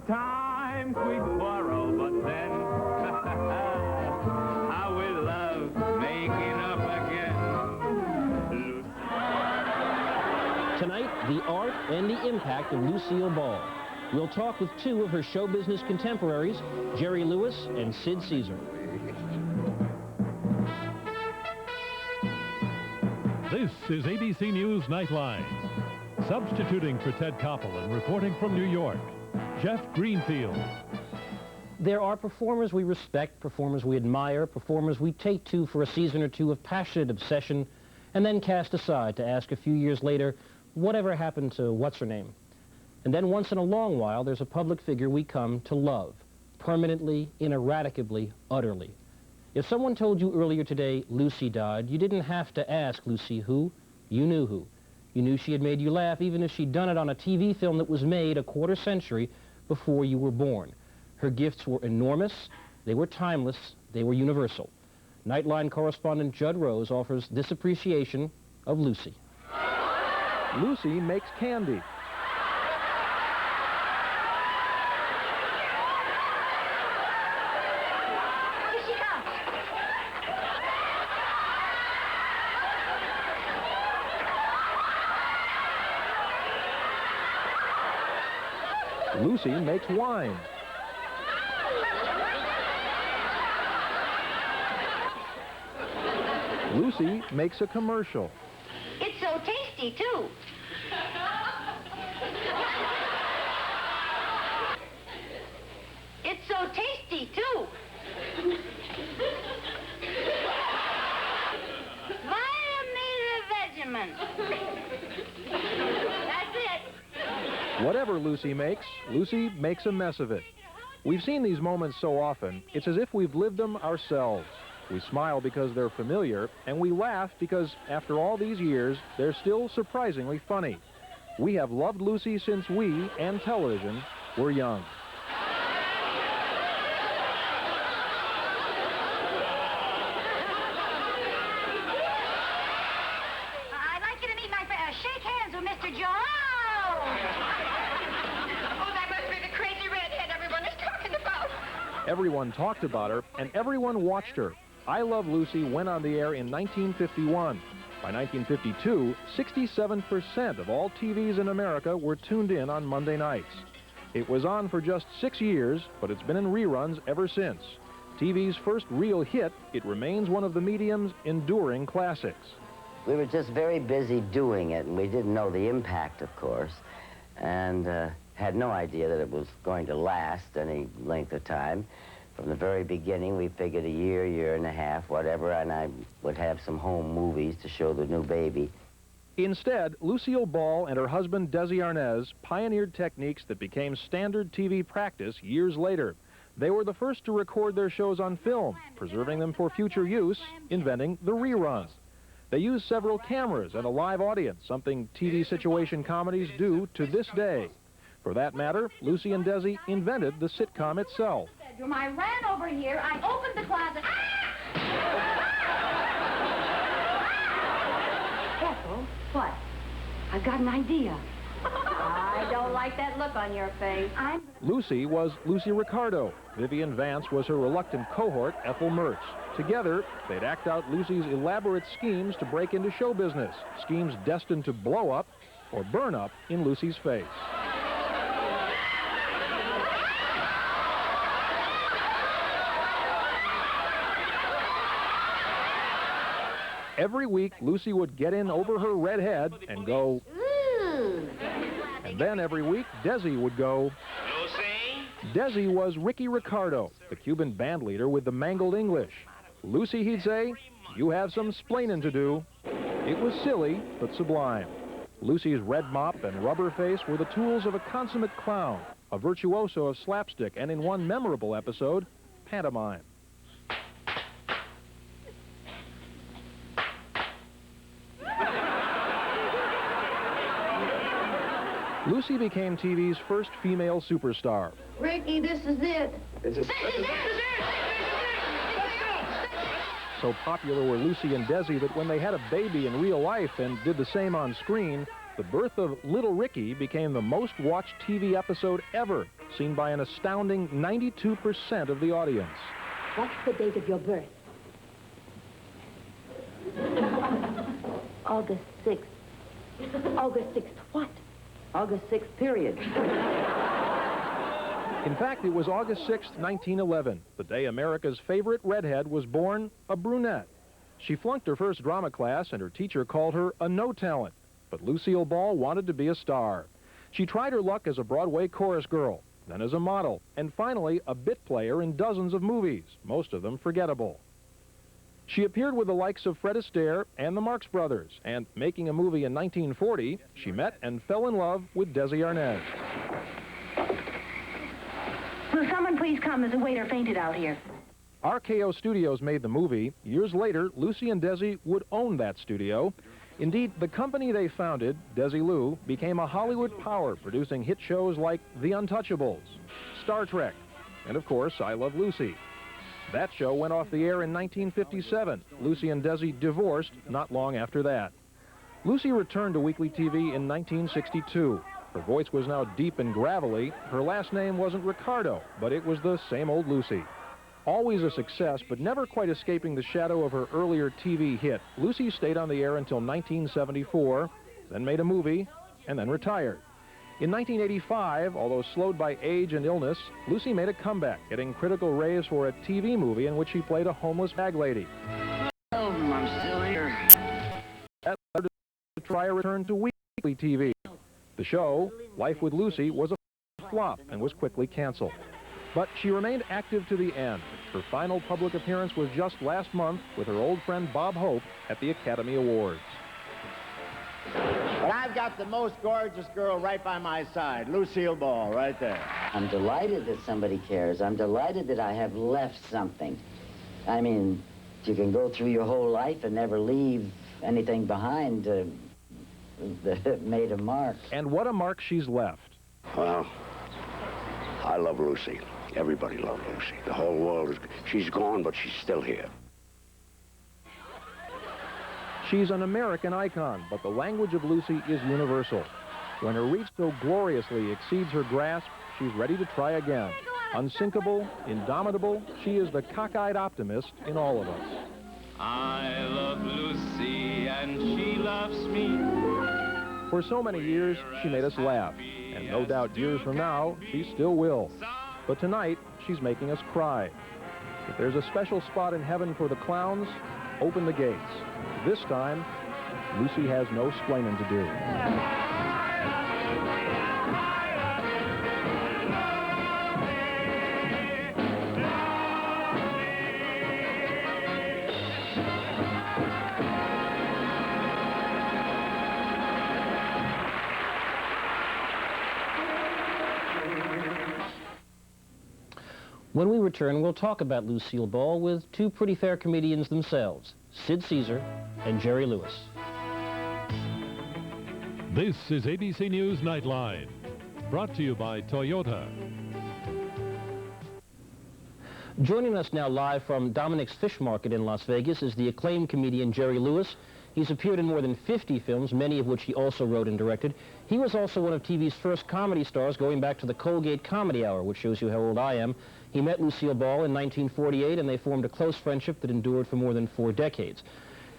Sometimes we quarrel, but then how we love making up again. Tonight, the art and the impact of Lucille Ball. We'll talk with two of her show business contemporaries, Jerry Lewis and Sid Caesar. This is ABC News Nightline. Substituting for Ted Koppel and reporting from New York, Jeff Greenfield. There are performers we respect, performers we admire, performers we take to for a season or two of passionate obsession, and then cast aside to ask a few years later, whatever happened to what's-her-name? And then once in a long while, there's a public figure we come to love, permanently, ineradicably, utterly. If someone told you earlier today Lucy died, you didn't have to ask Lucy who. You knew who. You knew she had made you laugh, even if she'd done it on a TV film that was made a quarter century before you were born. Her gifts were enormous, they were timeless, they were universal. Nightline correspondent Judd Rose offers this appreciation of Lucy. Lucy makes candy. Lucy makes wine. Lucy makes a commercial. It's so tasty, too. It's so tasty, too. Vitamin. That's it. Whatever Lucy makes a mess of it. We've seen these moments so often, it's as if we've lived them ourselves. We smile because they're familiar, and we laugh because, after all these years, they're still surprisingly funny. We have loved Lucy since we, and television, were young. I'd like you to meet my friend. Shake hands with Mr. Joe. Oh, that must be the crazy redhead everyone is talking about. Everyone talked about her, and everyone watched her. I Love Lucy went on the air in 1951. By 1952, 67% of all TVs in America were tuned in on Monday nights. It was on for just 6 years, but it's been in reruns ever since. TV's first real hit, it remains one of the medium's enduring classics. We were just very busy doing it, and we didn't know the impact, of course, and had no idea that it was going to last any length of time. From the very beginning, we figured a year, year and a half, whatever, and I would have some home movies to show the new baby. Instead, Lucille Ball and her husband, Desi Arnaz, pioneered techniques that became standard TV practice years later. They were the first to record their shows on film, preserving them for future use, inventing the rerun. They used several cameras and a live audience, something TV situation comedies do to this day. For that matter, Lucy and Desi invented the sitcom itself. I ran over here, I opened the closet. Ethel, what? I've got an idea. I don't like that look on your face. Lucy was Lucy Ricardo. Vivian Vance was her reluctant cohort, Ethel Mertz. Together, they'd act out Lucy's elaborate schemes to break into show business, schemes destined to blow up or burn up in Lucy's face. Every week, Lucy would get in over her red head and go, Ooh. And then every week, Desi would go, Lucy? Desi was Ricky Ricardo, the Cuban band leader with the mangled English. Lucy, he'd say, you have some splaining to do. It was silly, but sublime. Lucy's red mop and rubber face were the tools of a consummate clown, a virtuoso of slapstick, and in one memorable episode, pantomime. Lucy became TV's first female superstar. Ricky, this is it. So popular were Lucy and Desi that when they had a baby in real life and did the same on screen, the birth of Little Ricky became the most watched TV episode ever, seen by an astounding 92% of the audience. What's the date of your birth? August 6th. August 6th what? August 6th, period. In fact, it was August 6, 1911, the day America's favorite redhead was born, a brunette. She flunked her first drama class, and her teacher called her a no-talent. But Lucille Ball wanted to be a star. She tried her luck as a Broadway chorus girl, then as a model, and finally a bit player in dozens of movies, most of them forgettable. She appeared with the likes of Fred Astaire and the Marx Brothers, and making a movie in 1940, she met and fell in love with Desi Arnaz. Will someone please come? There's a waiter fainted out here. RKO Studios made the movie. Years later, Lucy and Desi would own that studio. Indeed, the company they founded, Desilu, became a Hollywood power, producing hit shows like The Untouchables, Star Trek, and of course, I Love Lucy. That show went off the air in 1957. Lucy and Desi divorced not long after that. Lucy returned to weekly TV in 1962. Her voice was now deep and gravelly. Her last name wasn't Ricardo, but it was the same old Lucy. Always a success, but never quite escaping the shadow of her earlier TV hit, Lucy stayed on the air until 1974, then made a movie, and then retired. In 1985, although slowed by age and illness, Lucy made a comeback, getting critical raves for a TV movie in which she played a homeless bag lady. I'm still here. That led her to try a return to weekly TV. The show, Life with Lucy, was a flop and was quickly canceled. But she remained active to the end. Her final public appearance was just last month with her old friend Bob Hope at the Academy Awards. But I've got the most gorgeous girl right by my side, Lucille Ball, right there. I'm delighted that somebody cares. I'm delighted that I have left something. I mean, you can go through your whole life and never leave anything behind that made a mark. And what a mark she's left. Well, I love Lucy. Everybody loved Lucy. The whole world is... She's gone, but she's still here. She's an American icon, but the language of Lucy is universal. When her reach so gloriously exceeds her grasp, she's ready to try again. Unsinkable, indomitable, she is the cockeyed optimist in all of us. I love Lucy and she loves me. For so many years, she made us laugh, and no doubt years from now, she still will. But tonight, she's making us cry. If there's a special spot in heaven for the clowns, open the gates. This time, Lucy has no splaining to do. When we return, we'll talk about Lucille Ball with two pretty fair comedians themselves, Sid Caesar and Jerry Lewis. This is ABC News Nightline, brought to you by Toyota. Joining us now live from Dominic's Fish Market in Las Vegas is the acclaimed comedian Jerry Lewis. He's appeared in more than 50 films, many of which he also wrote and directed. He was also one of TV's first comedy stars, going back to the Colgate Comedy Hour, which shows you how old I am. He met Lucille Ball in 1948, and they formed a close friendship that endured for more than 4 decades.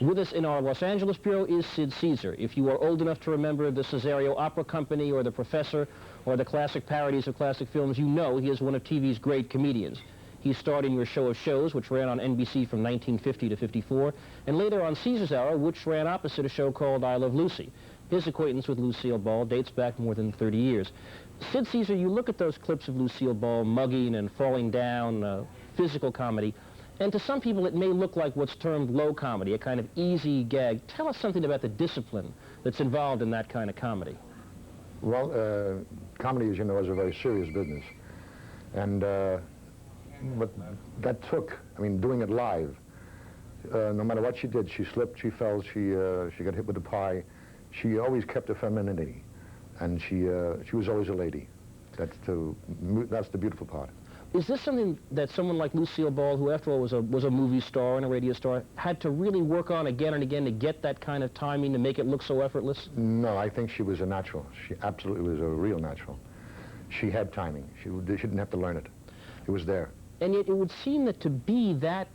With us in our Los Angeles bureau is Sid Caesar. If you are old enough to remember the Cesario Opera Company or The Professor or the classic parodies of classic films, you know he is one of TV's great comedians. He starred in Your Show of Shows, which ran on NBC from 1950 to 54, and later on Caesar's Hour, which ran opposite a show called I Love Lucy. His acquaintance with Lucille Ball dates back more than 30 years. Sid Caesar, you look at those clips of Lucille Ball mugging and falling down, physical comedy, and to some people it may look like what's termed low comedy, a kind of easy gag. Tell us something about the discipline that's involved in that kind of comedy. Well, comedy, as you know, is a very serious business. And but that took, I mean, doing it live, no matter what she did, she slipped, she fell, she got hit with a pie, she always kept her femininity. And she was always a lady. That's the beautiful part. Is this something that someone like Lucille Ball, who after all was a movie star and a radio star, had to really work on again and again to get that kind of timing to make it look so effortless? No, I think she was a natural. She absolutely was a real natural. She had timing. She didn't have to learn it. It was there. And yet it would seem that to be that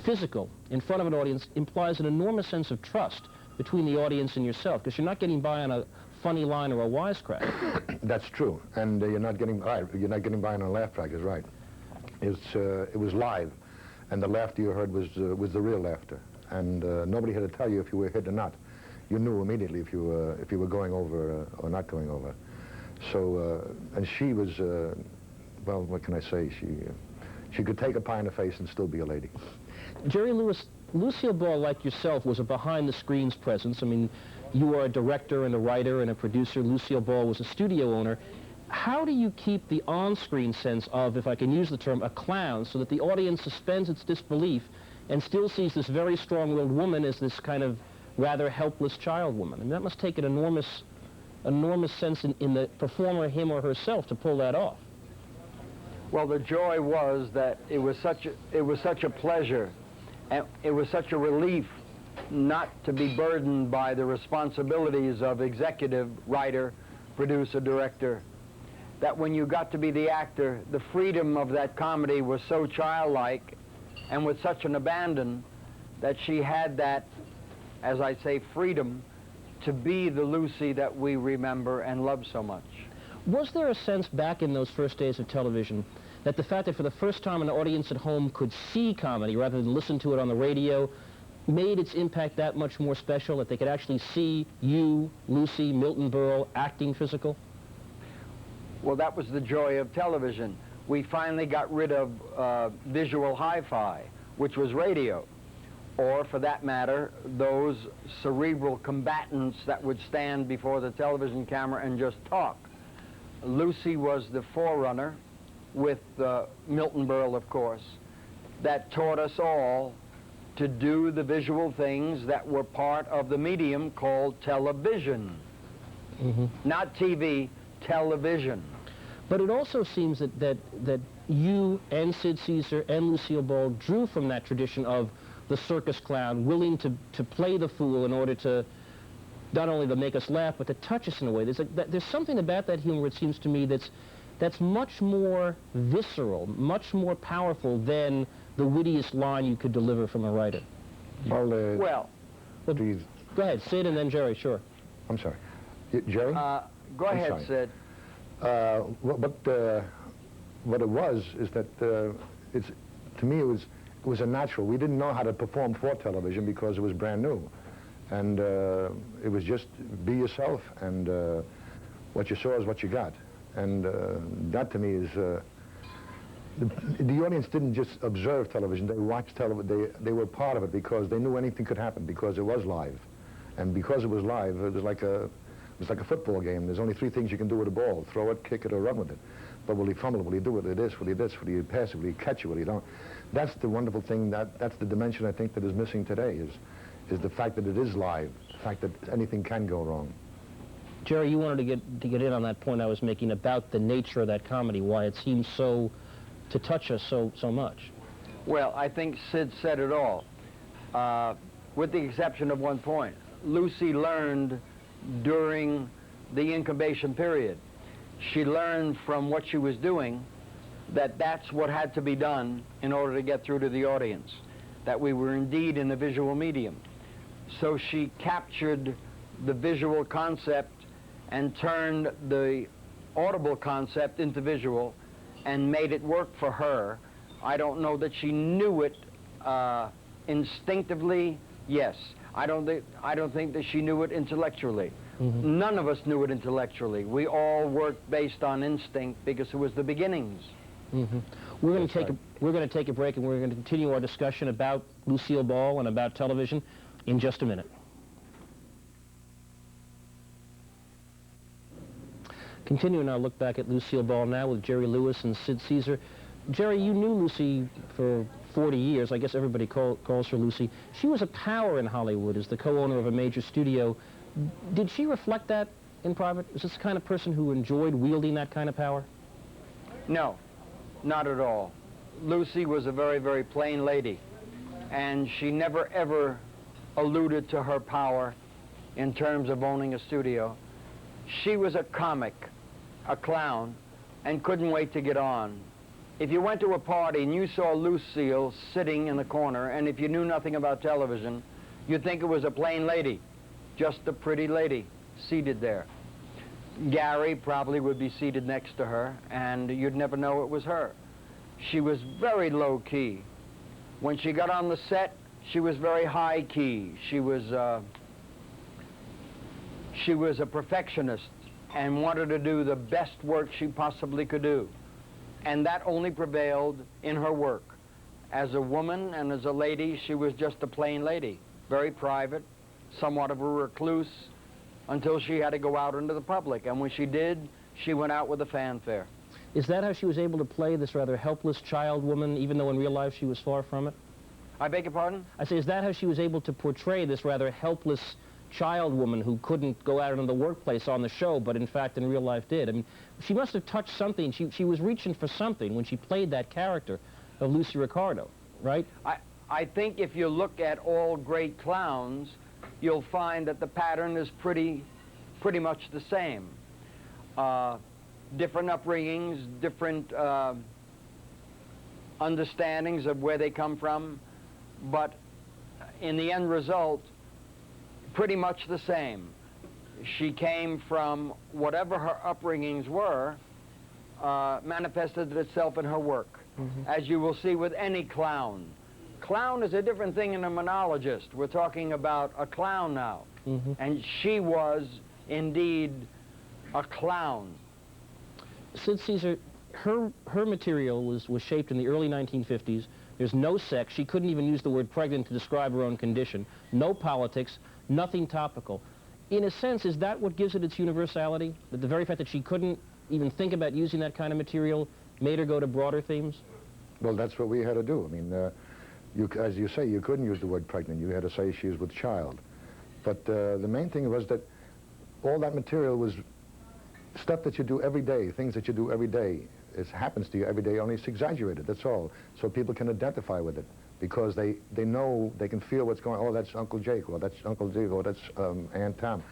physical in front of an audience implies an enormous sense of trust between the audience and yourself, because you're not getting by on a funny line or a wisecrack. That's true, and you're not getting by on a laugh track. Is right. It was live, and the laughter you heard was the real laughter, and nobody had to tell you if you were hit or not. You knew immediately if you were going over or not going over. So, and she was, well, what can I say? She could take a pie in the face and still be a lady. Jerry Lewis, Lucille Ball, like yourself, was a behind-the-screens presence. I mean, you are a director and a writer and a producer. Lucille Ball was a studio owner. How do you keep the on-screen sense of, if I can use the term, a clown, so that the audience suspends its disbelief and still sees this very strong-willed woman as this kind of rather helpless child woman? And that must take an enormous sense in the performer, him or herself, to pull that off. Well, the joy was that it was such a pleasure, and it was such a relief not to be burdened by the responsibilities of executive, writer, producer, director, that when you got to be the actor, the freedom of that comedy was so childlike and with such an abandon that she had that, as I say, freedom to be the Lucy that we remember and love so much. Was there a sense back in those first days of television that the fact that for the first time an audience at home could see comedy rather than listen to it on the radio made its impact that much more special, that they could actually see you, Lucy, Milton Berle, acting physical? Well, that was the joy of television. We finally got rid of visual hi-fi, which was radio, or for that matter, those cerebral combatants that would stand before the television camera and just talk. Lucy was the forerunner, with Milton Berle, of course, that taught us all to do the visual things that were part of the medium called television. Mm-hmm. Not TV, television. But it also seems that you and Sid Caesar and Lucille Ball drew from that tradition of the circus clown, willing to play the fool in order to not only to make us laugh, but to touch us in a way. There's something about that humor, it seems to me, that's much more visceral, much more powerful than the wittiest line you could deliver from a writer. Well, please. Go ahead, Sid, and then Jerry, sure. I'm sorry. Jerry? Go ahead, sorry. Sid. What it was is that to me, it was a natural. We didn't know how to perform for television because it was brand new. And it was just be yourself, and what you saw is what you got. And that to me is, the audience didn't just observe television, they watched television, they were part of it because they knew anything could happen because it was live. And because it was live, it was like a football game. There's only three things you can do with a ball: throw it, kick it, or run with it. But will he fumble? Will he do it? Will he this? Will he this? Will he pass it? Will he catch it? Will he don't? That's the wonderful thing, that's the dimension I think that is missing today, is the fact that it is live, the fact that anything can go wrong. Jerry, you wanted to get in on that point I was making about the nature of that comedy, why it seems so to touch us so much. Well, I think Sid said it all, with the exception of one point. Lucy learned during the incubation period. She learned from what she was doing that that's what had to be done in order to get through to the audience, that we were indeed in the visual medium. So she captured the visual concept and turned the audible concept into visual and made it work for her. I don't know that she knew it instinctively, yes. I don't think that she knew it intellectually. Mm-hmm. None of us knew it intellectually. We all worked based on instinct because it was the beginnings. Mm-hmm. We're going to take a break, and we're going to continue our discussion about Lucille Ball and about television in just a minute. Continuing our look back at Lucille Ball now with Jerry Lewis and Sid Caesar. Jerry, you knew Lucy for 40 years. I guess everybody calls her Lucy. She was a power in Hollywood as the co-owner of a major studio. Did she reflect that in private? Was this the kind of person who enjoyed wielding that kind of power? No. Not at all. Lucy was a very, very plain lady, and she never ever alluded to her power in terms of owning a studio. She was a comic, a clown, and couldn't wait to get on. If you went to a party and you saw Lucille sitting in the corner, and if you knew nothing about television, you'd think it was a plain lady, just a pretty lady seated there. Gary probably would be seated next to her, and you'd never know it was her. She was very low-key. When she got on the set, she was very high-key. She was a perfectionist and wanted to do the best work she possibly could do. And that only prevailed in her work. As a woman and as a lady, she was just a plain lady, very private, somewhat of a recluse, until she had to go out into the public. And when she did, she went out with a fanfare. Is that how she was able to play this rather helpless child woman, even though in real life she was far from it? I beg your pardon? I say, is that how she was able to portray this rather helpless child woman who couldn't go out into the workplace on the show, but in fact in real life did? I mean, she must have touched something. She was reaching for something when she played that character of Lucy Ricardo, right? I think if you look at all great clowns, you'll find that the pattern is pretty much the same. Different upbringings, different understandings of where they come from, but in the end result, pretty much the same. She came from whatever her upbringings were, manifested itself in her work, as you will see with any clown. Clown is a different thing than a monologist. We're talking about a clown now. And she was indeed a clown. Sid Caesar, her material was shaped in the early 1950s. There's no sex. She couldn't even use the word pregnant to describe her own condition. No politics, nothing topical. In a sense, is that what gives it its universality? That the very fact that she couldn't even think about using that kind of material made her go to broader themes? Well, that's what we had to do. I mean, as you say, you couldn't use the word pregnant. You had to say she was with child. But the main thing was that all that material was stuff that you do every day, things that you do every day. It happens to you every day, only it's exaggerated, that's all. So people can identify with it because they know, they can feel what's going on. Oh, that's Uncle Jake, or that's Uncle Dick, or that's Aunt Tam.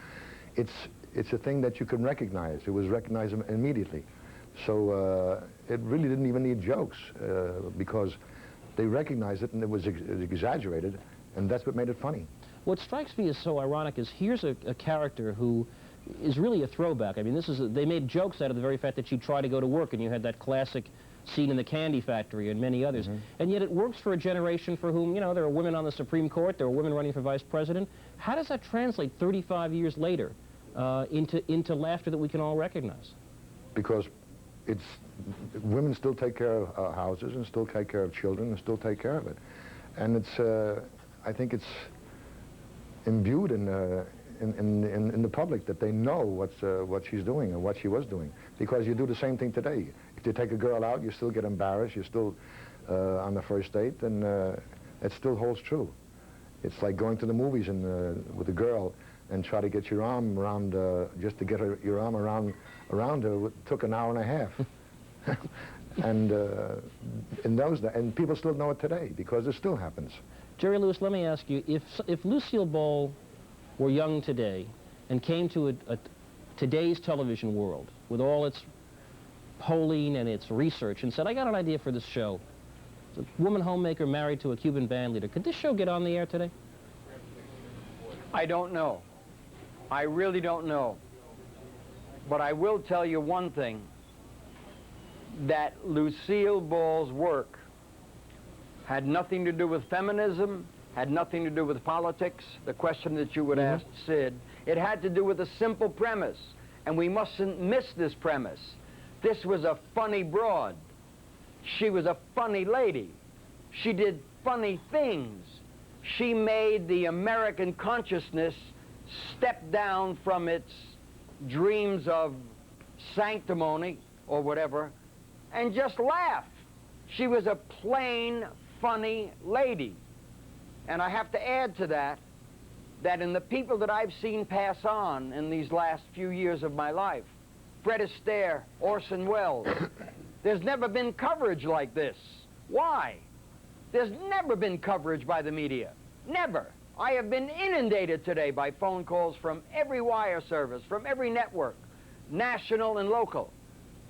It's a thing that you can recognize. It was recognized immediately. So it really didn't even need jokes because they recognized it and it was exaggerated, and that's what made it funny. What strikes me as so ironic is here's a character who is really a throwback. I mean, they made jokes out of the very fact that she tried to go to work, and you had that classic scene in the candy factory and many others. And yet it works for a generation for whom, you know, there are women on the Supreme Court, there are women running for vice president. How does that translate 35 years later into laughter that we can all recognize? Because women still take care of houses and still take care of children and still take care of it. And I think it's imbued in the public that they know what she's doing and what she was doing. Because you do the same thing today. If you take a girl out, you still get embarrassed, you're still on the first date, and it still holds true. It's like going to the movies with a girl and try to get your arm around, just to get your arm around her, took an hour and a half. And people still know it today because it still happens. Jerry Lewis, let me ask you, if Lucille Ball were young today and came to today's television world with all its polling and its research and said, I got an idea for this show. It's a woman homemaker married to a Cuban band leader. Could this show get on the air today? I don't know. I really don't know. But I will tell you one thing, that Lucille Ball's work had nothing to do with feminism, had nothing to do with politics, the question that you would ask Sid. It had to do with a simple premise, and we mustn't miss this premise. This was a funny broad. She was a funny lady. She did funny things. She made the American consciousness step down from its dreams of sanctimony or whatever and just laugh. She was a plain, funny lady. And I have to add to that, that in the people that I've seen pass on in these last few years of my life, Fred Astaire, Orson Welles, There's never been coverage like this. Why? There's never been coverage by the media. Never. I have been inundated today by phone calls from every wire service, from every network, national and local,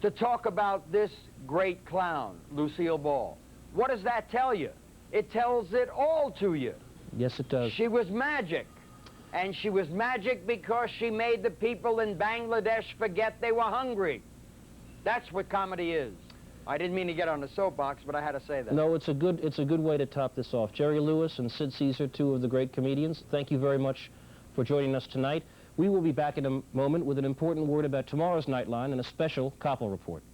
to talk about this great clown, Lucille Ball. What does that tell you? It tells it all to you. Yes, it does. She was magic. And she was magic because she made the people in Bangladesh forget they were hungry. That's what comedy is. I didn't mean to get on the soapbox, but I had to say that. No, it's a good way to top this off. Jerry Lewis and Sid Caesar, two of the great comedians, thank you very much for joining us tonight. We will be back in a moment with an important word about tomorrow's Nightline and a special Koppel report.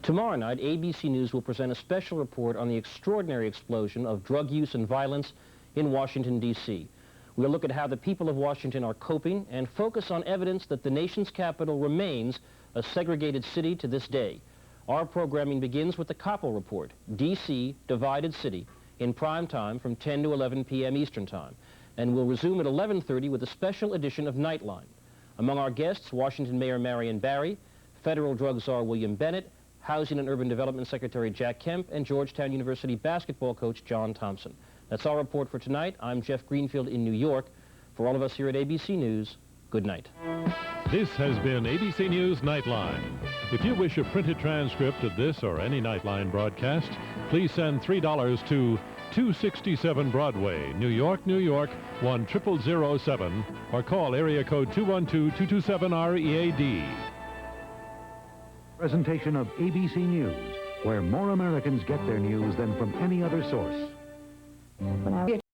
Tomorrow night, ABC News will present a special report on the extraordinary explosion of drug use and violence in Washington, D.C. We'll look at how the people of Washington are coping and focus on evidence that the nation's capital remains a segregated city to this day. Our programming begins with the Koppel Report, D.C. Divided City, in prime time from 10 to 11 p.m. Eastern Time, and we'll resume at 11:30 with a special edition of Nightline. Among our guests, Washington Mayor Marion Barry, Federal Drug Czar William Bennett, Housing and Urban Development Secretary Jack Kemp, and Georgetown University basketball coach John Thompson. That's our report for tonight. I'm Jeff Greenfield in New York. For all of us here at ABC News, good night. This has been ABC News Nightline. If you wish a printed transcript of this or any Nightline broadcast, please send $3 to 267 Broadway, New York, New York, 10007, or call area code 212-227-READ. Presentation of ABC News, where more Americans get their news than from any other source.